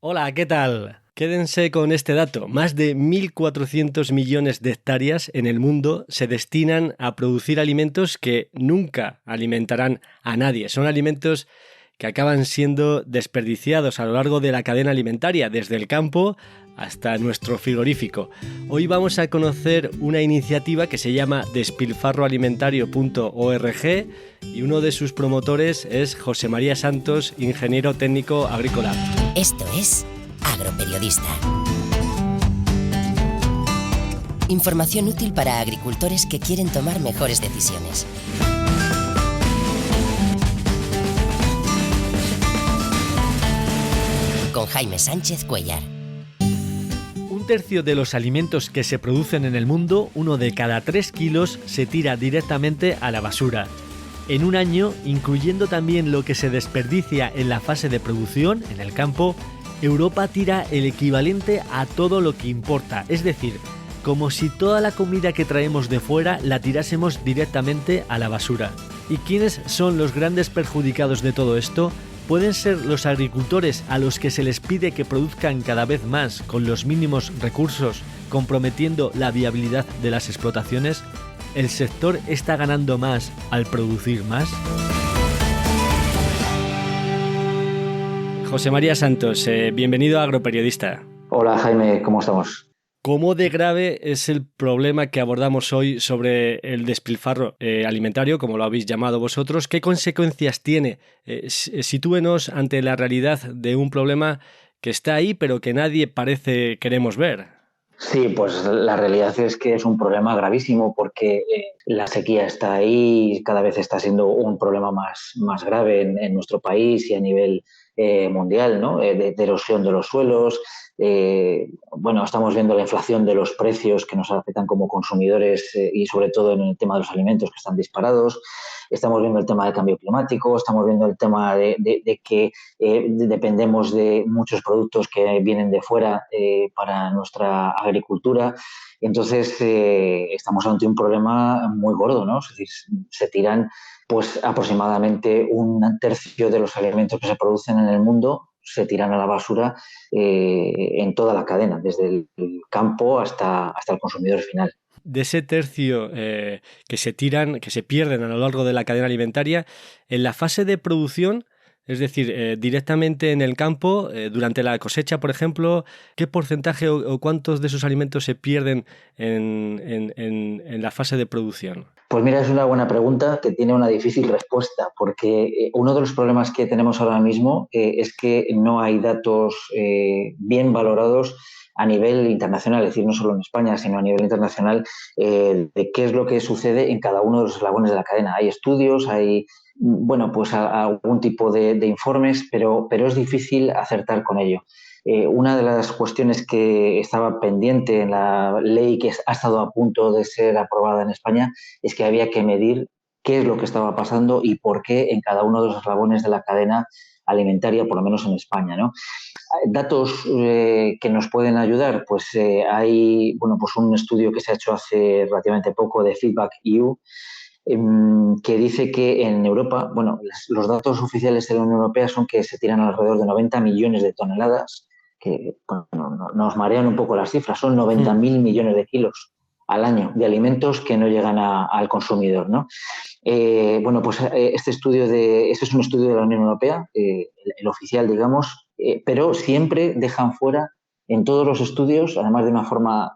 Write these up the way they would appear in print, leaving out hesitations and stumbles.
Hola, ¿qué tal? Quédense con este dato. Más de 1.400 millones de hectáreas en el mundo se destinan a producir alimentos que nunca alimentarán a nadie. Son alimentos que acaban siendo desperdiciados a lo largo de la cadena alimentaria, desde el campo hasta nuestro frigorífico. Hoy vamos a conocer una iniciativa que se llama despilfarroalimentario.org y uno de sus promotores es José María Santos, ingeniero técnico agrícola. Esto es Agroperiodista. Información útil para agricultores que quieren tomar mejores decisiones. Con Jaime Sánchez Cuellar. Un tercio de los alimentos que se producen en el mundo, 1 de cada 3 kilos, se tira directamente a la basura. En un año, incluyendo también lo que se desperdicia en la fase de producción, en el campo, Europa tira el equivalente a todo lo que importa, es decir, como si toda la comida que traemos de fuera la tirásemos directamente a la basura. ¿Y quiénes son los grandes perjudicados de todo esto? ¿Pueden ser los agricultores a los que se les pide que produzcan cada vez más con los mínimos recursos, comprometiendo la viabilidad de las explotaciones? ¿El sector está ganando más al producir más? José María Santos, bienvenido a Agroperiodista. Hola Jaime, ¿cómo estamos? ¿Cómo de grave es el problema que abordamos hoy sobre el despilfarro alimentario, como lo habéis llamado vosotros? ¿Qué consecuencias tiene? Sitúenos ante la realidad de un problema que está ahí, pero que nadie parece queremos ver. Sí, pues la realidad es que es un problema gravísimo porque la sequía está ahí y cada vez está siendo un problema más grave en nuestro país y a nivel mundial, ¿no? De erosión de los suelos. Bueno, estamos viendo la inflación de los precios que nos afectan como consumidores y sobre todo en el tema de los alimentos que están disparados. Estamos viendo el tema del cambio climático, estamos viendo el tema de que dependemos de muchos productos que vienen de fuera para nuestra agricultura. Entonces, estamos ante un problema muy gordo, ¿no? Es decir, se tiran pues aproximadamente un tercio de los alimentos que se producen en el mundo se tiran a la basura en toda la cadena, desde el campo hasta el consumidor final. De ese tercio que se tiran, que se pierden a lo largo de la cadena alimentaria, en la fase de producción, es decir, directamente en el campo, durante la cosecha, por ejemplo, ¿qué porcentaje o cuántos de esos alimentos se pierden en la fase de producción? Pues mira, es una buena pregunta que tiene una difícil respuesta, porque uno de los problemas que tenemos ahora mismo es que no hay datos bien valorados a nivel internacional, es decir, no solo en España, sino a nivel internacional, de qué es lo que sucede en cada uno de los eslabones de la cadena. Hay estudios, hay, bueno, pues algún tipo de informes, pero es difícil acertar con ello. Una de las cuestiones que estaba pendiente en la ley que ha estado a punto de ser aprobada en España es que había que medir qué es lo que estaba pasando y por qué en cada uno de los eslabones de la cadena alimentaria, por lo menos en España, ¿no? Datos que nos pueden ayudar, pues hay pues un estudio que se ha hecho hace relativamente poco de Feedback EU, que dice que en Europa, bueno, los datos oficiales de la Unión Europea son que se tiran alrededor de 90 millones de toneladas, que bueno, nos marean un poco las cifras, son 90.000 millones de kilos al año de alimentos que no llegan al consumidor, ¿no? Bueno, pues este es un estudio de la Unión Europea, el oficial, digamos, pero siempre dejan fuera en todos los estudios, además de una forma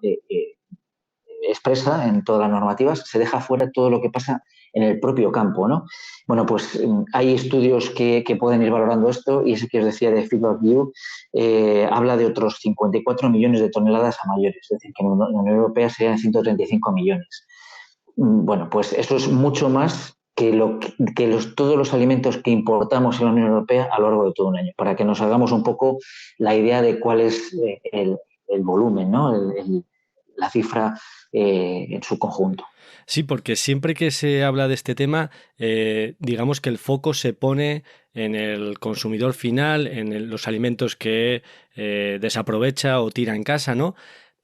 expresa en todas las normativas, se deja fuera todo lo que pasa en el propio campo, ¿no? Bueno, pues hay estudios que pueden ir valorando esto y ese que os decía de Feedback View habla de otros 54 millones de toneladas a mayores, es decir, que en la Unión Europea serían 135 millones. Bueno, pues eso es mucho más que todos los alimentos que importamos en la Unión Europea a lo largo de todo un año, para que nos hagamos un poco la idea de cuál es el volumen, ¿no? La cifra en su conjunto. Sí, porque siempre que se habla de este tema, digamos que el foco se pone en el consumidor final, en los alimentos que desaprovecha o tira en casa, ¿no?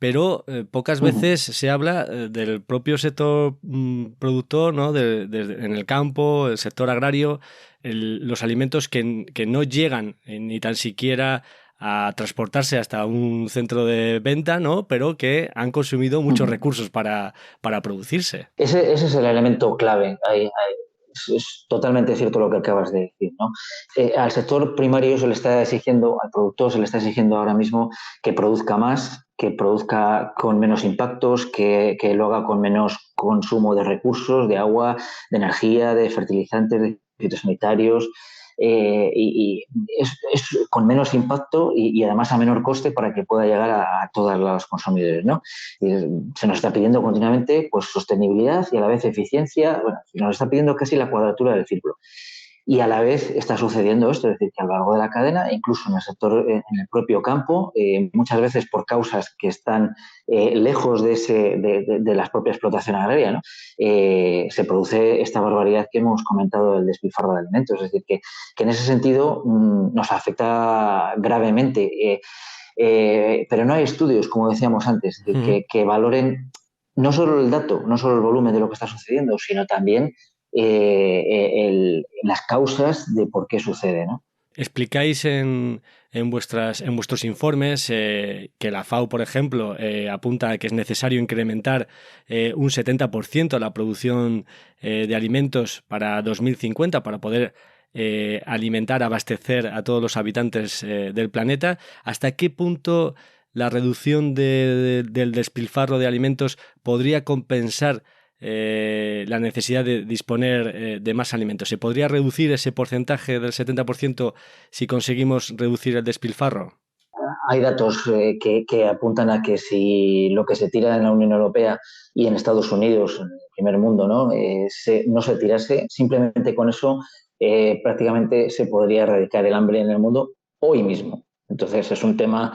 Pero pocas veces se habla del propio sector productor, ¿no? En el campo, el sector agrario, los alimentos que no llegan ni tan siquiera a transportarse hasta un centro de venta, ¿no? Pero que han consumido muchos recursos para producirse. Ese es el elemento clave. Es totalmente cierto lo que acabas de decir, ¿no? Al sector primario se le está exigiendo, al productor se le está exigiendo ahora mismo que produzca más, que produzca con menos impactos, que lo haga con menos consumo de recursos, de agua, de energía, de fertilizantes, de fitosanitarios, y es con menos impacto y además a menor coste para que pueda llegar a todos los consumidores, ¿no? Y se nos está pidiendo continuamente pues sostenibilidad y a la vez eficiencia. Bueno, se nos está pidiendo casi la cuadratura del círculo. Y a la vez está sucediendo esto, es decir, que a lo largo de la cadena, incluso en el sector, en el propio campo, muchas veces por causas que están lejos de la propia explotación agraria, ¿no? Se produce esta barbaridad que hemos comentado del despilfarro de alimentos. Es decir, que en ese sentido nos afecta gravemente. Pero no hay estudios, como decíamos antes, que valoren no solo el dato, no solo el volumen de lo que está sucediendo, sino también las causas de por qué sucede, ¿no? Explicáis en vuestros informes que la FAO, por ejemplo, apunta a que es necesario incrementar un 70% la producción de alimentos para 2050 para poder alimentar, abastecer a todos los habitantes del planeta. ¿Hasta qué punto la reducción del despilfarro de alimentos podría compensar la necesidad de disponer de más alimentos? ¿Se podría reducir ese porcentaje del 70% si conseguimos reducir el despilfarro? Hay datos que apuntan a que si lo que se tira en la Unión Europea y en Estados Unidos, en el primer mundo, ¿no? No se tirase, simplemente con eso prácticamente se podría erradicar el hambre en el mundo hoy mismo. Entonces es un tema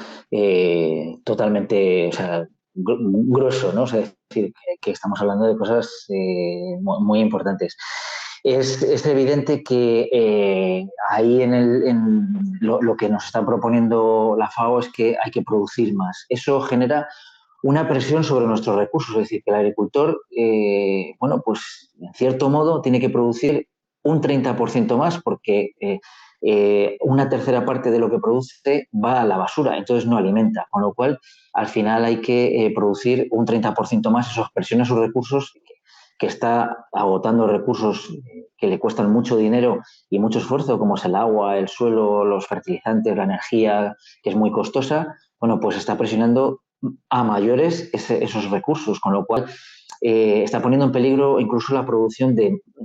totalmente, o sea, grueso, ¿no? O sea, es decir, que estamos hablando de cosas muy importantes. Es evidente que ahí lo que nos está proponiendo la FAO es que hay que producir más. Eso genera una presión sobre nuestros recursos, es decir, que el agricultor, bueno, pues en cierto modo tiene que producir un 30% más porque una tercera parte de lo que produce va a la basura, entonces no alimenta, con lo cual al final hay que producir un 30% más, eso presiona sus recursos, que está agotando recursos que le cuestan mucho dinero y mucho esfuerzo, como es el agua, el suelo, los fertilizantes, la energía, que es muy costosa, bueno, pues está presionando a mayores esos recursos, con lo cual está poniendo en peligro incluso la producción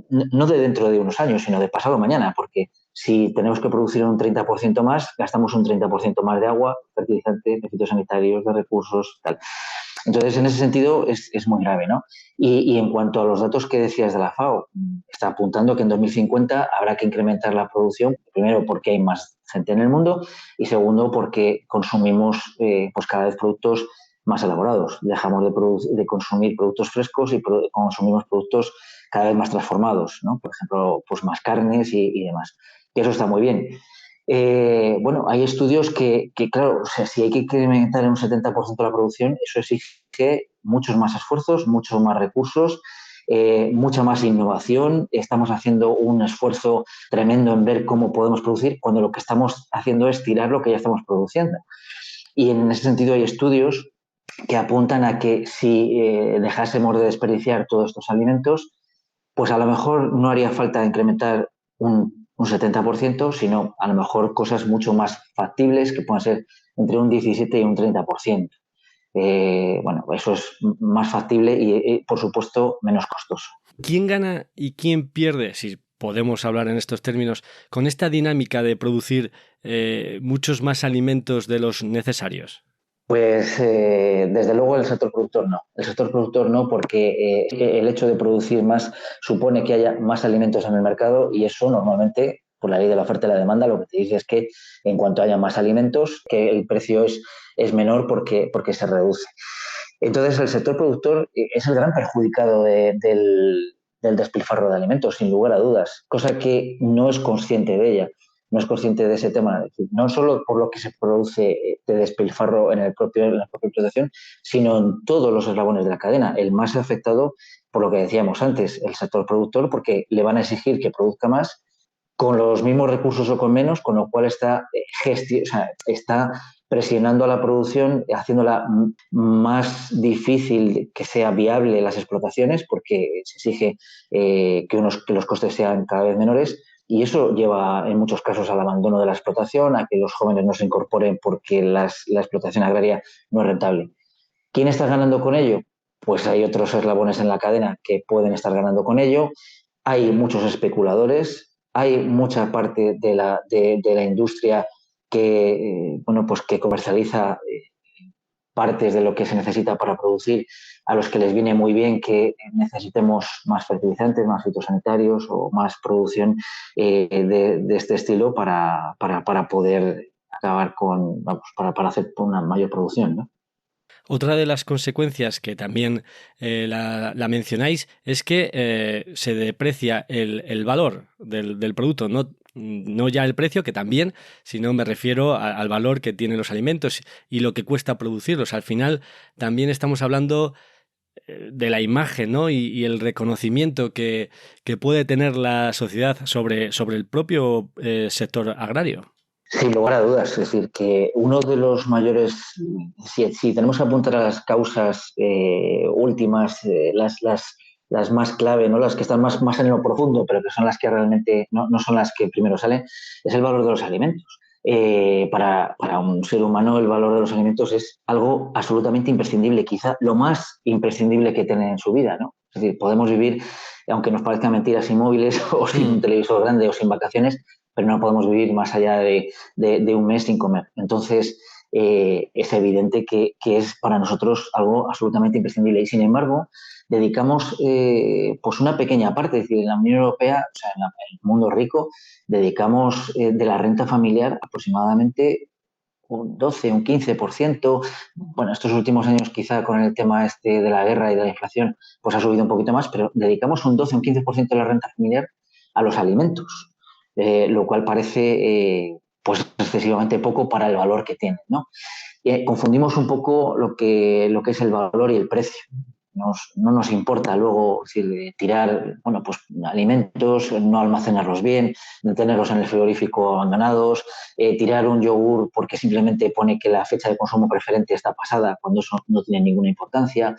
no de dentro de unos años, sino de pasado mañana, porque si tenemos que producir un 30% más, gastamos un 30% más de agua, fertilizantes, de fitosanitarios, de recursos, tal. Entonces, en ese sentido, es muy grave, ¿no? Y en cuanto a los datos que decías de la FAO, está apuntando que en 2050 habrá que incrementar la producción, primero porque hay más gente en el mundo y segundo porque consumimos pues cada vez productos más elaborados. Dejamos de consumir productos frescos y consumimos productos cada vez más transformados, ¿no? Por ejemplo, pues más carnes y demás. Y eso está muy bien. Bueno, hay estudios que, claro, o sea, si hay que incrementar en un 70% la producción, eso exige muchos más esfuerzos, muchos más recursos, mucha más innovación. Estamos haciendo un esfuerzo tremendo en ver cómo podemos producir cuando lo que estamos haciendo es tirar lo que ya estamos produciendo. Y en ese sentido hay estudios que apuntan a que si dejásemos de desperdiciar todos estos alimentos, pues a lo mejor no haría falta incrementar un 70%, sino a lo mejor cosas mucho más factibles que puedan ser entre un 17 y un 30%. Bueno, eso es más factible y, por supuesto, menos costoso. ¿Quién gana y quién pierde, si podemos hablar en estos términos, con esta dinámica de producir muchos más alimentos de los necesarios? Pues desde luego el sector productor no. El sector productor no, porque el hecho de producir más supone que haya más alimentos en el mercado y eso normalmente, por la ley de la oferta y la demanda, lo que te dice es que en cuanto haya más alimentos, que el precio es menor porque se reduce. Entonces el sector productor es el gran perjudicado del despilfarro de alimentos, sin lugar a dudas, cosa que no es consciente de ella. No es consciente de ese tema, no solo por lo que se produce de despilfarro en la propia explotación, sino en todos los eslabones de la cadena. El más afectado, por lo que decíamos antes, el sector productor, porque le van a exigir que produzca más con los mismos recursos o con menos, con lo cual está presionando a la producción, haciéndola más difícil que sea viable las explotaciones, porque se exige que los costes sean cada vez menores, y eso lleva en muchos casos al abandono de la explotación, a que los jóvenes no se incorporen porque la explotación agraria no es rentable. ¿Quién está ganando con ello? Pues hay otros eslabones en la cadena que pueden estar ganando con ello. Hay muchos especuladores, hay mucha parte de la industria que comercializa partes de lo que se necesita para producir, a los que les viene muy bien que necesitemos más fertilizantes, más fitosanitarios o más producción de este estilo para poder acabar para hacer una mayor producción, ¿no? Otra de las consecuencias que también la mencionáis es que se deprecia el valor del producto, no ya el precio, que también, sino me refiero al valor que tienen los alimentos y lo que cuesta producirlos. Al final también estamos hablando de la imagen, ¿no? y el reconocimiento que puede tener la sociedad sobre el propio sector agrario. Sin lugar a dudas, es decir, que uno de los mayores, si tenemos que apuntar a las causas últimas, las más clave, ¿no? Las que están más en lo profundo, pero que son las que realmente no son las que primero salen, es el valor de los alimentos. Para un ser humano el valor de los alimentos es algo absolutamente imprescindible, quizá lo más imprescindible que tiene en su vida, ¿no? Es decir, podemos vivir, aunque nos parezca mentira, sin móviles o sin un televisor grande o sin vacaciones, pero no podemos vivir más allá de un mes sin comer. Entonces, es evidente que es para nosotros algo absolutamente imprescindible. Y, sin embargo, dedicamos pues una pequeña parte, es decir, en la Unión Europea, o sea, en el mundo rico, dedicamos de la renta familiar aproximadamente un 12, un 15%. Bueno, estos últimos años quizá con el tema de la guerra y de la inflación pues ha subido un poquito más, pero dedicamos un 12, un 15% de la renta familiar a los alimentos. Lo cual parece pues excesivamente poco para el valor que tienen, ¿no? Confundimos un poco lo que es el valor y el precio. No nos importa luego tirar pues alimentos, no almacenarlos bien, no tenerlos en el frigorífico abandonados, tirar un yogur porque simplemente pone que la fecha de consumo preferente está pasada cuando eso no tiene ninguna importancia.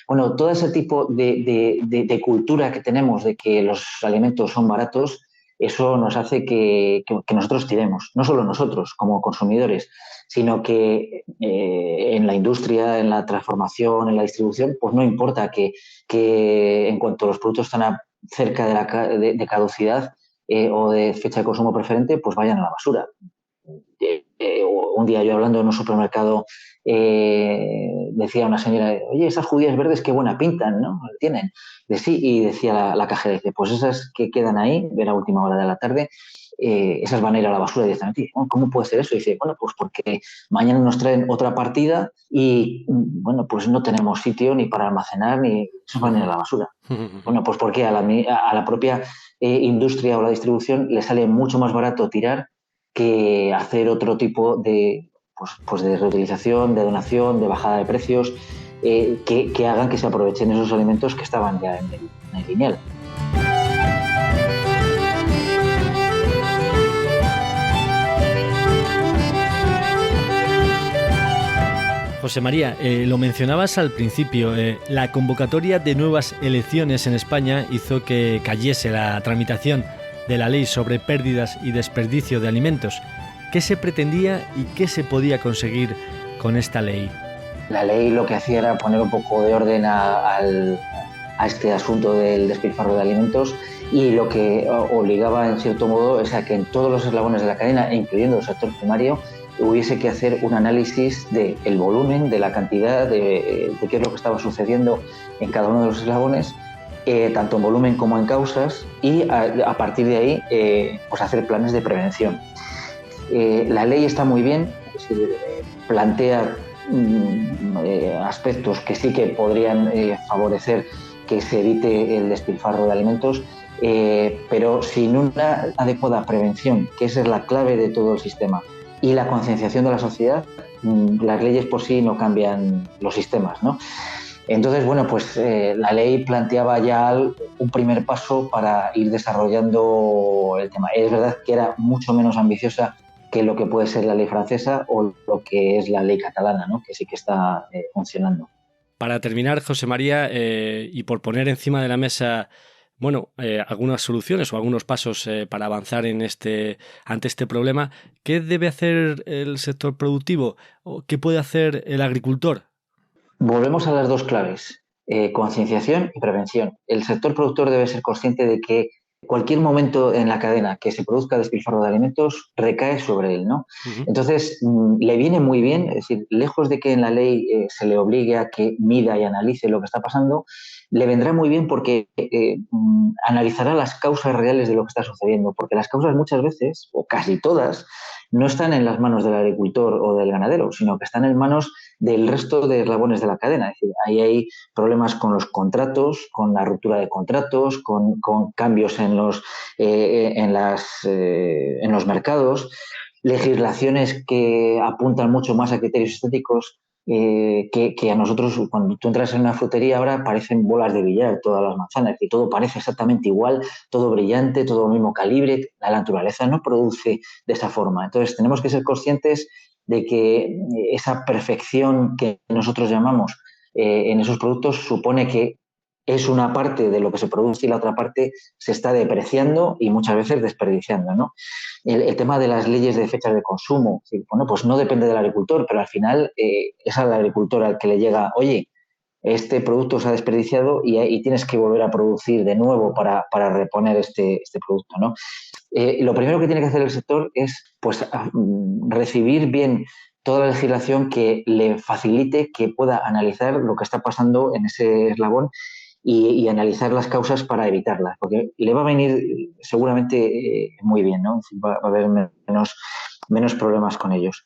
Bueno, todo ese tipo de cultura que tenemos de que los alimentos son baratos, eso nos hace que nosotros tiremos, no solo nosotros como consumidores, sino que en la industria, en la transformación, en la distribución, pues no importa que en cuanto los productos están cerca de caducidad o de fecha de consumo preferente, pues vayan a la basura. Un día yo hablando en un supermercado decía una señora, oye, esas judías verdes qué buena pintan, ¿no? Tienen. Sí, y decía la cajera, dice, pues esas que quedan ahí, de la última hora de la tarde, esas van a ir a la basura directamente. ¿Cómo puede ser eso? Y dice, bueno, pues porque mañana nos traen otra partida y, bueno, pues no tenemos sitio ni para almacenar, ni esas van a ir a la basura. Bueno, pues porque a la propia industria o la distribución le sale mucho más barato tirar que hacer otro tipo de reutilización, de donación, de bajada de precios, que hagan que se aprovechen esos alimentos que estaban ya en el lineal. José María, lo mencionabas al principio, la convocatoria de nuevas elecciones en España hizo que cayese la tramitación de la ley sobre pérdidas y desperdicio de alimentos. ¿Qué se pretendía y qué se podía conseguir con esta ley? La ley lo que hacía era poner un poco de orden a este asunto del despilfarro de alimentos, y lo que obligaba en cierto modo es a que en todos los eslabones de la cadena, incluyendo el sector primario, hubiese que hacer un análisis del volumen, de la cantidad, de qué es lo que estaba sucediendo en cada uno de los eslabones, tanto en volumen como en causas, y a partir de ahí pues hacer planes de prevención. La ley está muy bien, es decir, plantea aspectos que sí que podrían favorecer que se evite el despilfarro de alimentos, pero sin una adecuada prevención, que esa es la clave de todo el sistema, y la concienciación de la sociedad, las leyes por sí no cambian los sistemas, ¿no? Entonces, bueno, pues la ley planteaba ya un primer paso para ir desarrollando el tema. Es verdad que era mucho menos ambiciosa que lo que puede ser la ley francesa o lo que es la ley catalana, ¿no? Que sí que está funcionando. Para terminar, José María, y por poner encima de la mesa, bueno, algunas soluciones o algunos pasos para avanzar ante este problema, ¿qué debe hacer el sector productivo o qué puede hacer el agricultor? Volvemos a las dos claves, concienciación y prevención. El sector productor debe ser consciente de que cualquier momento en la cadena que se produzca despilfarro de alimentos recae sobre él, ¿no? Uh-huh. Entonces, le viene muy bien, es decir, lejos de que en la ley se le obligue a que mida y analice lo que está pasando, le vendrá muy bien porque analizará las causas reales de lo que está sucediendo, porque las causas muchas veces, o casi todas, no están en las manos del agricultor o del ganadero, sino que están en manos del resto de eslabones de la cadena. Es decir, ahí hay problemas con los contratos, con la ruptura de contratos, con cambios en los mercados, legislaciones que apuntan mucho más a criterios estéticos que a nosotros, cuando tú entras en una frutería ahora, parecen bolas de billar todas las manzanas, y todo parece exactamente igual, todo brillante, todo el mismo calibre. La naturaleza no produce de esa forma. Entonces, tenemos que ser conscientes de que esa perfección que nosotros llamamos en esos productos supone que es una parte de lo que se produce y la otra parte se está depreciando y muchas veces desperdiciando, ¿no? El tema de las leyes de fechas de consumo, bueno, pues no depende del agricultor, pero al final es al agricultor al que le llega, oye, este producto se ha desperdiciado y tienes que volver a producir de nuevo para reponer este producto, ¿no? Lo primero que tiene que hacer el sector es pues, recibir bien toda la legislación que le facilite que pueda analizar lo que está pasando en ese eslabón y analizar las causas para evitarlas, porque le va a venir seguramente muy bien, ¿no? Va a haber menos problemas con ellos.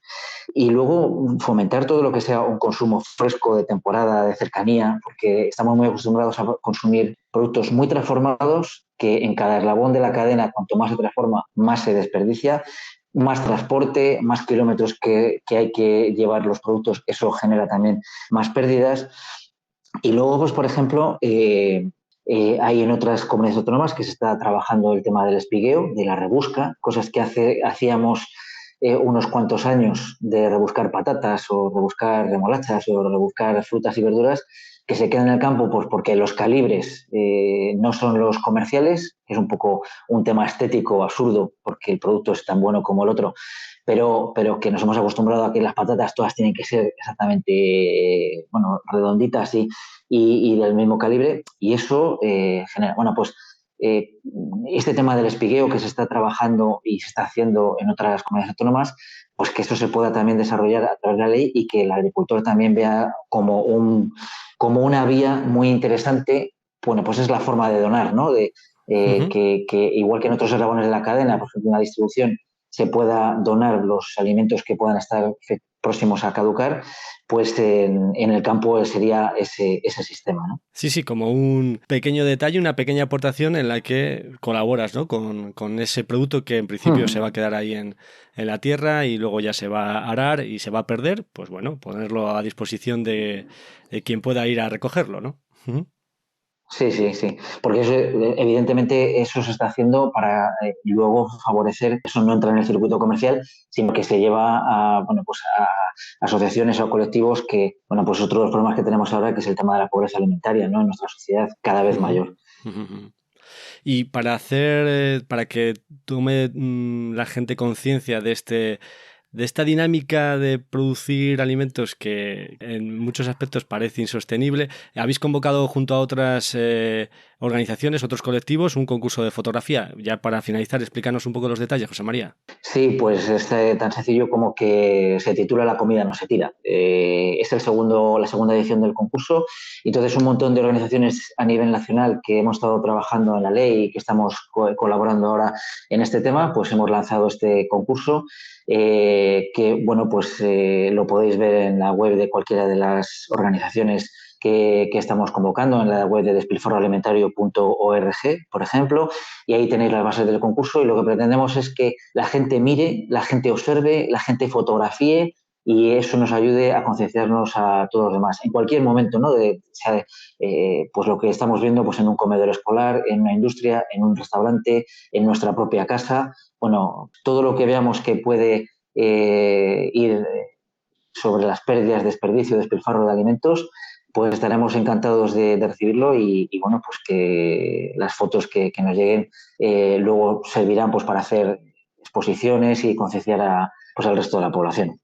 Y luego fomentar todo lo que sea un consumo fresco, de temporada, de cercanía, porque estamos muy acostumbrados a consumir productos muy transformados que en cada eslabón de la cadena, cuanto más se transforma, más se desperdicia, más transporte, más kilómetros que hay que llevar los productos, eso genera también más pérdidas. Y luego, pues, por ejemplo, hay en otras comunidades autónomas que se está trabajando el tema del espigueo, de la rebusca, cosas que hacíamos unos cuantos años de rebuscar patatas o rebuscar remolachas o rebuscar frutas y verduras que se quedan en el campo pues porque los calibres no son los comerciales, es un poco un tema estético absurdo porque el producto es tan bueno como el otro, pero que nos hemos acostumbrado a que las patatas todas tienen que ser exactamente, bueno, redonditas y del mismo calibre, y eso genera, bueno, pues este tema del espigueo que se está trabajando y se está haciendo en otras comunidades autónomas, pues que eso se pueda también desarrollar a través de la ley y que el agricultor también vea como una vía muy interesante, bueno, pues es la forma de donar, ¿no? Uh-huh. Que igual que en otros eslabones de la cadena, por ejemplo, en la distribución, se pueda donar los alimentos que puedan estar próximos a caducar, pues en el campo sería ese sistema, ¿no? Sí, sí, como un pequeño detalle, una pequeña aportación en la que colaboras, ¿no? Con ese producto que en principio se va a quedar ahí en la tierra y luego ya se va a arar y se va a perder, pues bueno, ponerlo a disposición de quien pueda ir a recogerlo, ¿no? Uh-huh. Sí, sí, sí, porque eso, evidentemente eso se está haciendo para luego favorecer, eso no entra en el circuito comercial, sino que se lleva a, bueno, pues a asociaciones o colectivos que, bueno, pues otro de los problemas que tenemos ahora que es el tema de la pobreza alimentaria, ¿no? En nuestra sociedad cada vez Uh-huh. mayor. Uh-huh. Y para que tome la gente conciencia de esta dinámica de producir alimentos que en muchos aspectos parece insostenible, habéis convocado junto a otras organizaciones, otros colectivos, un concurso de fotografía. Ya para finalizar, explícanos un poco los detalles, José María. Sí, pues es tan sencillo como que se titula La comida no se tira. Es la segunda edición del concurso y entonces un montón de organizaciones a nivel nacional que hemos estado trabajando en la ley y que estamos colaborando ahora en este tema, pues hemos lanzado este concurso que, bueno, pues lo podéis ver en la web de cualquiera de las organizaciones que estamos convocando, en la web de despilfarroalimentario.org, por ejemplo, y ahí tenéis las bases del concurso y lo que pretendemos es que la gente mire, la gente observe, la gente fotografíe y eso nos ayude a concienciarnos a todos los demás. En cualquier momento, ¿no? Pues lo que estamos viendo pues en un comedor escolar, en una industria, en un restaurante, en nuestra propia casa. Bueno, todo lo que veamos que puede ir sobre las pérdidas, desperdicio, despilfarro de alimentos, pues estaremos encantados de recibirlo y bueno, pues que las fotos que nos lleguen luego servirán pues para hacer exposiciones y concienciar pues al resto de la población.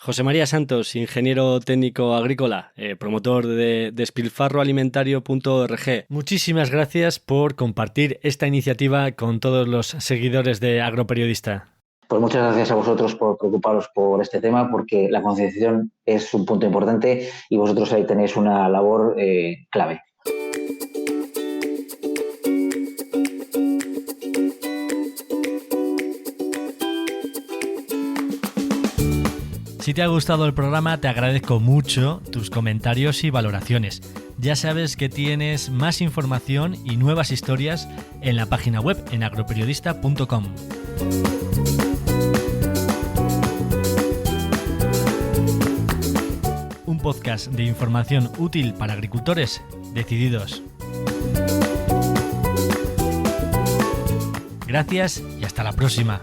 José María Santos, ingeniero técnico agrícola, promotor de despilfarroalimentario.org. Muchísimas gracias por compartir esta iniciativa con todos los seguidores de Agroperiodista. Pues muchas gracias a vosotros por preocuparos por este tema, porque la concienciación es un punto importante y vosotros ahí tenéis una labor clave. Si te ha gustado el programa, te agradezco mucho tus comentarios y valoraciones. Ya sabes que tienes más información y nuevas historias en la página web en agroperiodista.com. Un podcast de información útil para agricultores decididos. Gracias y hasta la próxima.